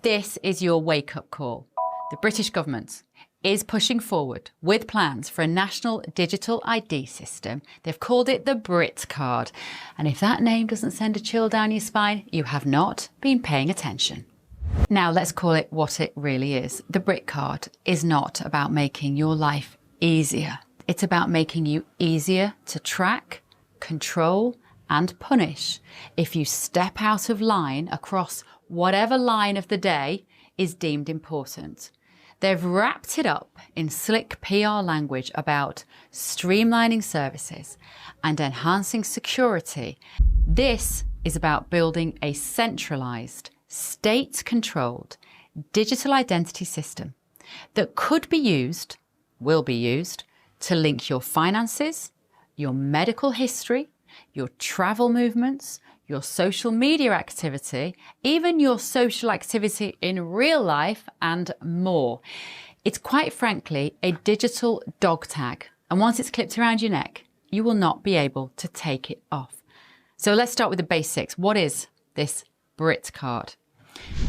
This is your wake-up call. The British government is pushing forward with plans for a national digital ID system. They've called it the Brit Card. And if that name doesn't send a chill down your spine, you have not been paying attention. Now let's call it what it really is. The Brit Card is not about making your life easier. It's about making you easier to track, control, and punish if you step out of line across whatever line of the day is deemed important. They've wrapped it up in slick PR language about streamlining services and enhancing security. This is about building a centralised, state-controlled digital identity system that could be used, will be used, to link your finances, your medical history, your travel movements, your social media activity, even your social activity in real life, and more. It's quite frankly a digital dog tag, and once it's clipped around your neck, you will not be able to take it off. So let's start with the basics. What is this Brit Card?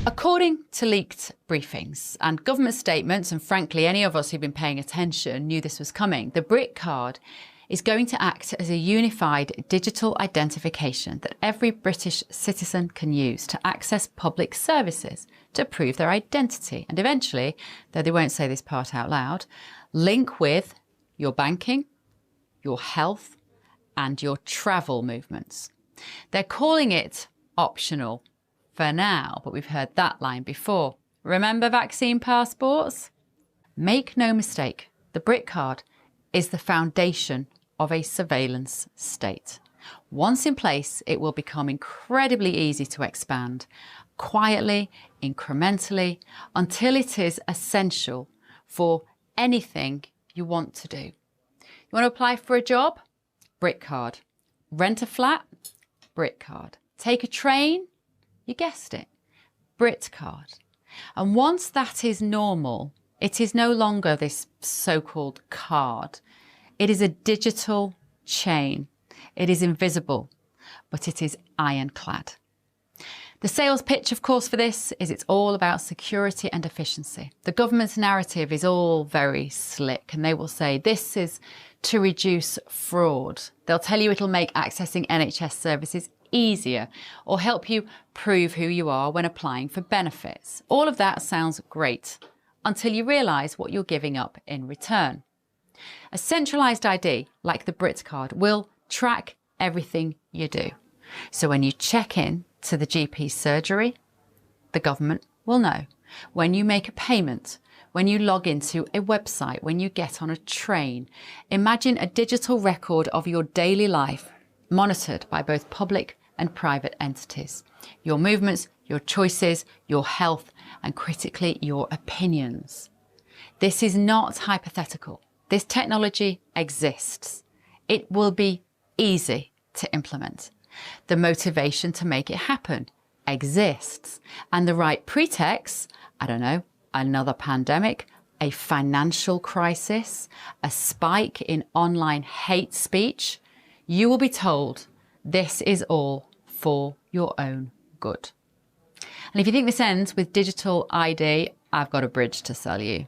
According to leaked briefings and government statements, and frankly any of us who've been paying attention knew this was coming, the Brit Card is going to act as a unified digital identification that every British citizen can use to access public services, to prove their identity, and eventually, though they won't say this part out loud, link with your banking, your health, and your travel movements. They're calling it optional for now, but we've heard that line before. Remember vaccine passports? Make no mistake, the Brit Card is the foundation of a surveillance state. Once in place, it will become incredibly easy to expand, quietly, incrementally, until it is essential for anything you want to do. You want to apply for a job? Brit Card. Rent a flat? Brit Card. Take a train? You guessed it. Brit Card. And once that is normal, it is no longer this so-called card. It is a digital chain. It is invisible, but it is ironclad. The sales pitch, of course, for this is it's all about security and efficiency. The government's narrative is all very slick, and they will say this is to reduce fraud. They'll tell you it'll make accessing NHS services easier or help you prove who you are when applying for benefits. All of that sounds great until you realise what you're giving up in return. A centralised ID, like the Brit Card, will track everything you do. So when you check in to the GP surgery, the government will know. When you make a payment, when you log into a website, when you get on a train, imagine a digital record of your daily life monitored by both public and private entities. Your movements, your choices, your health, and critically, your opinions. This is not hypothetical. This technology exists. It will be easy to implement. The motivation to make it happen exists. And the right pretext, I don't know, another pandemic, a financial crisis, a spike in online hate speech, you will be told this is all for your own good. And if you think this ends with digital ID, I've got a bridge to sell you.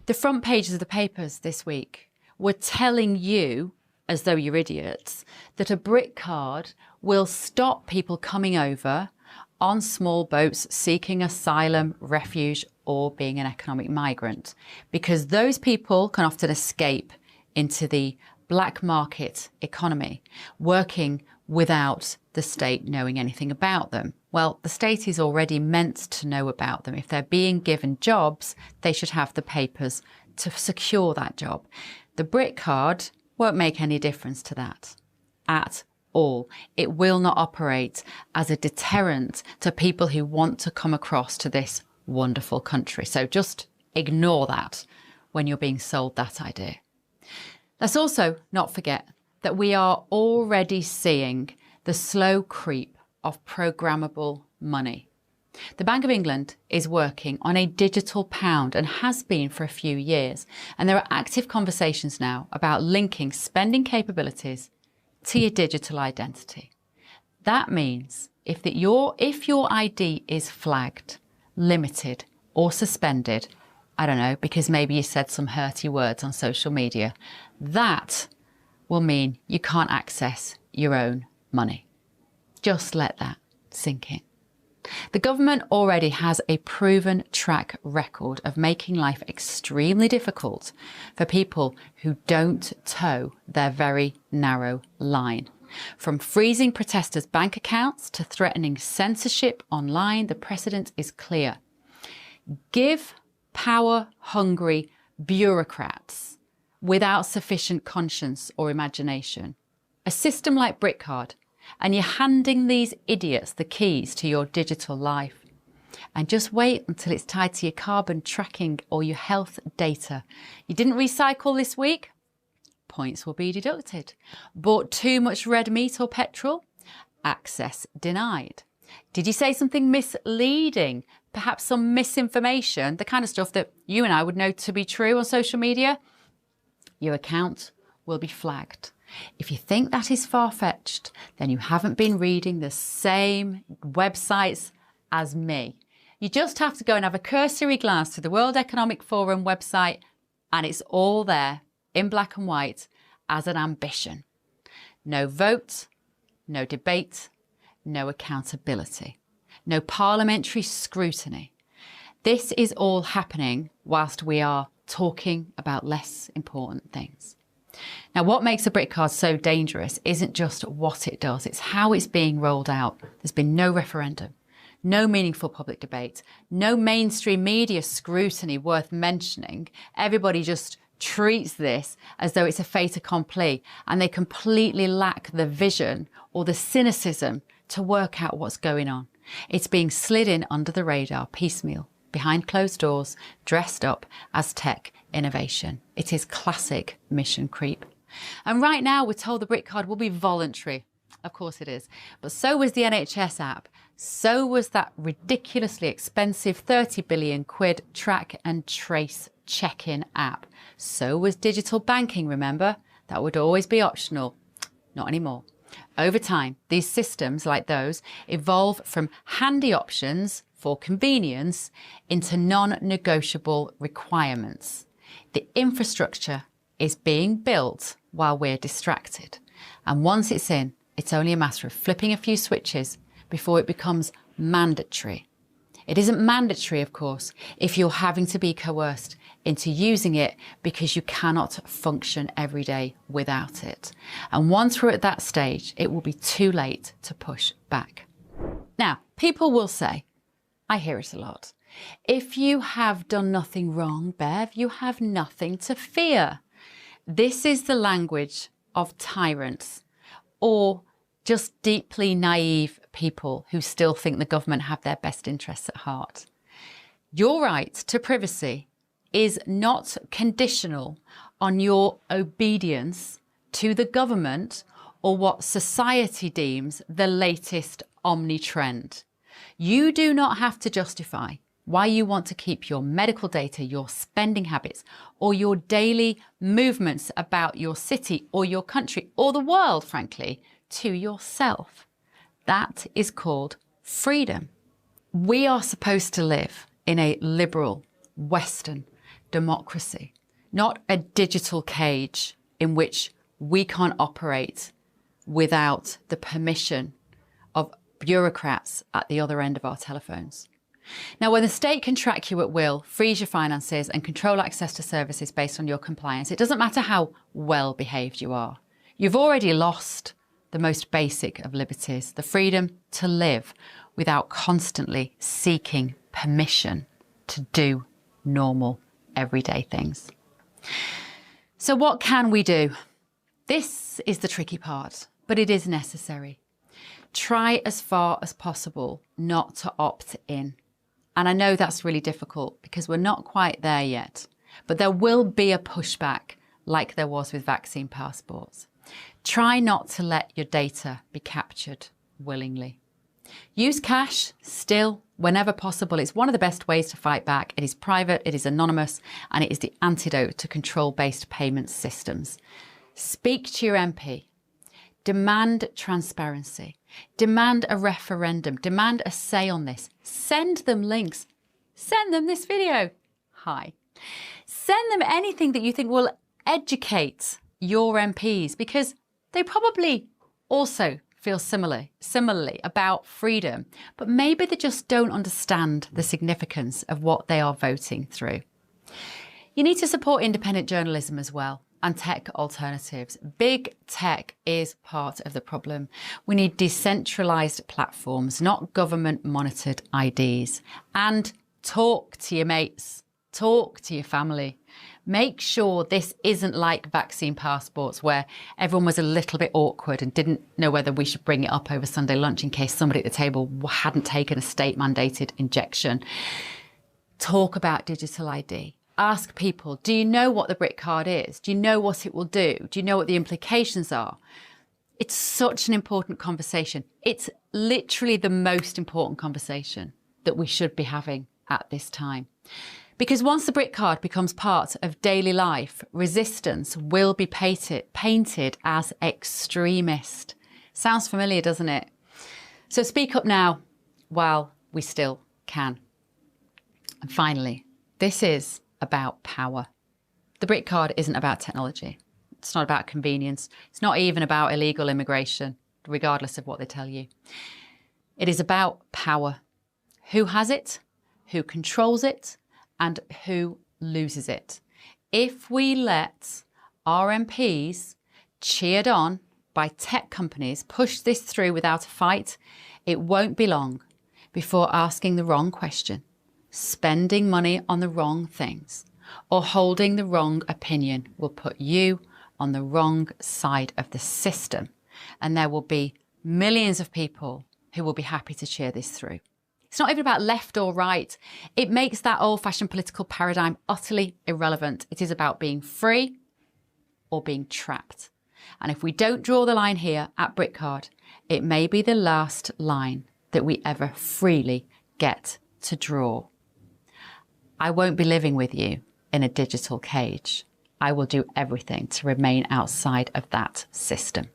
The front pages of the papers this week were telling you, as though you're idiots, that a Brit Card will stop people coming over on small boats seeking asylum, refuge, or being an economic migrant, because those people can often escape into the black market economy, working without the state knowing anything about them. Well, the state is already meant to know about them. If they're being given jobs, they should have the papers to secure that job. The Brit Card won't make any difference to that at all. It will not operate as a deterrent to people who want to come across to this wonderful country. So just ignore that when you're being sold that idea. Let's also not forget that we are already seeing the slow creep of programmable money. The Bank of England is working on a digital pound and has been for a few years. And there are active conversations now about linking spending capabilities to your digital identity. That means if your ID is flagged, limited, or suspended, I don't know, because maybe you said some hurty words on social media, that will mean you can't access your own money. Just let that sink in. The government already has a proven track record of making life extremely difficult for people who don't toe their very narrow line. From freezing protesters' bank accounts to threatening censorship online, the precedent is clear. Give power-hungry bureaucrats without sufficient conscience or imagination a system like BritCard, and you're handing these idiots the keys to your digital life. And just wait until it's tied to your carbon tracking or your health data. You didn't recycle this week? Points will be deducted. Bought too much red meat or petrol? Access denied. Did you say something misleading? Perhaps some misinformation, the kind of stuff that you and I would know to be true on social media? Your account will be flagged. If you think that is far-fetched, then you haven't been reading the same websites as me. You just have to go and have a cursory glance to the World Economic Forum website, and it's all there in black and white as an ambition. No vote, no debate, no accountability, no parliamentary scrutiny. This is all happening whilst we are talking about less important things. Now, what makes a BritCard so dangerous isn't just what it does, it's how it's being rolled out. There's been no referendum, no meaningful public debate, no mainstream media scrutiny worth mentioning. Everybody just treats this as though it's a fait accompli, and they completely lack the vision or the cynicism to work out what's going on. It's being slid in under the radar, piecemeal, behind closed doors, dressed up as tech innovation. It is classic mission creep. And right now we're told the BritCard will be voluntary. Of course it is. But so was the NHS app. So was that ridiculously expensive 30 billion quid track and trace check-in app. So was digital banking, remember? That would always be optional. Not anymore. Over time, these systems like those evolve from handy options for convenience into non-negotiable requirements. The infrastructure is being built while we're distracted. And once it's in, it's only a matter of flipping a few switches before it becomes mandatory. It isn't mandatory, of course, if you're having to be coerced into using it because you cannot function every day without it. And once we're at that stage, it will be too late to push back. Now, people will say, I hear it a lot, if you have done nothing wrong, Bev, you have nothing to fear. This is the language of tyrants or just deeply naive people who still think the government have their best interests at heart. Your right to privacy is not conditional on your obedience to the government or what society deems the latest omni-trend. You do not have to justify why you want to keep your medical data, your spending habits, or your daily movements about your city or your country or the world, frankly, to yourself. That is called freedom. We are supposed to live in a liberal, Western democracy, not a digital cage in which we can't operate without the permission of bureaucrats at the other end of our telephones. Now, when the state can track you at will, freeze your finances and control access to services based on your compliance, it doesn't matter how well behaved you are. You've already lost the most basic of liberties, the freedom to live without constantly seeking permission to do normal, everyday things. So what can we do? This is the tricky part, but it is necessary. Try as far as possible not to opt in. And I know that's really difficult because we're not quite there yet, but there will be a pushback like there was with vaccine passports. Try not to let your data be captured willingly. Use cash still whenever possible. It's one of the best ways to fight back. It is private, it is anonymous, and it is the antidote to control-based payment systems. Speak to your MP. Demand transparency. Demand a referendum. Demand a say on this. Send them links. send them this video. Hi. Send them anything that you think will educate your MPs, because they probably also feel similarly about freedom, but maybe they just don't understand the significance of what they are voting through. You need to support independent journalism as well, and tech alternatives. Big tech is part of the problem. We need decentralized platforms, not government monitored IDs. And talk to your mates, talk to your family. Make sure this isn't like vaccine passports, where everyone was a little bit awkward and didn't know whether we should bring it up over Sunday lunch in case somebody at the table hadn't taken a state-mandated injection. Talk about digital ID. Ask people, do you know what the Brit card is? Do you know what it will do? Do you know what the implications are? It's such an important conversation. It's literally the most important conversation that we should be having at this time. Because once the Brit card becomes part of daily life, resistance will be painted as extremist. Sounds familiar, doesn't it? So speak up now while we still can. And finally, this is about power. The Brit card isn't about technology. It's not about convenience. It's not even about illegal immigration, regardless of what they tell you. It is about power. Who has it? Who controls it? And who loses it? If we let our MPs, cheered on by tech companies, push this through without a fight, it won't be long before asking the wrong question, spending money on the wrong things, or holding the wrong opinion will put you on the wrong side of the system. And there will be millions of people who will be happy to cheer this through. It's not even about left or right. It makes that old-fashioned political paradigm utterly irrelevant. It is about being free or being trapped. And if we don't draw the line here at Britcard, it may be the last line that we ever freely get to draw. I won't be living with you in a digital cage. I will do everything to remain outside of that system.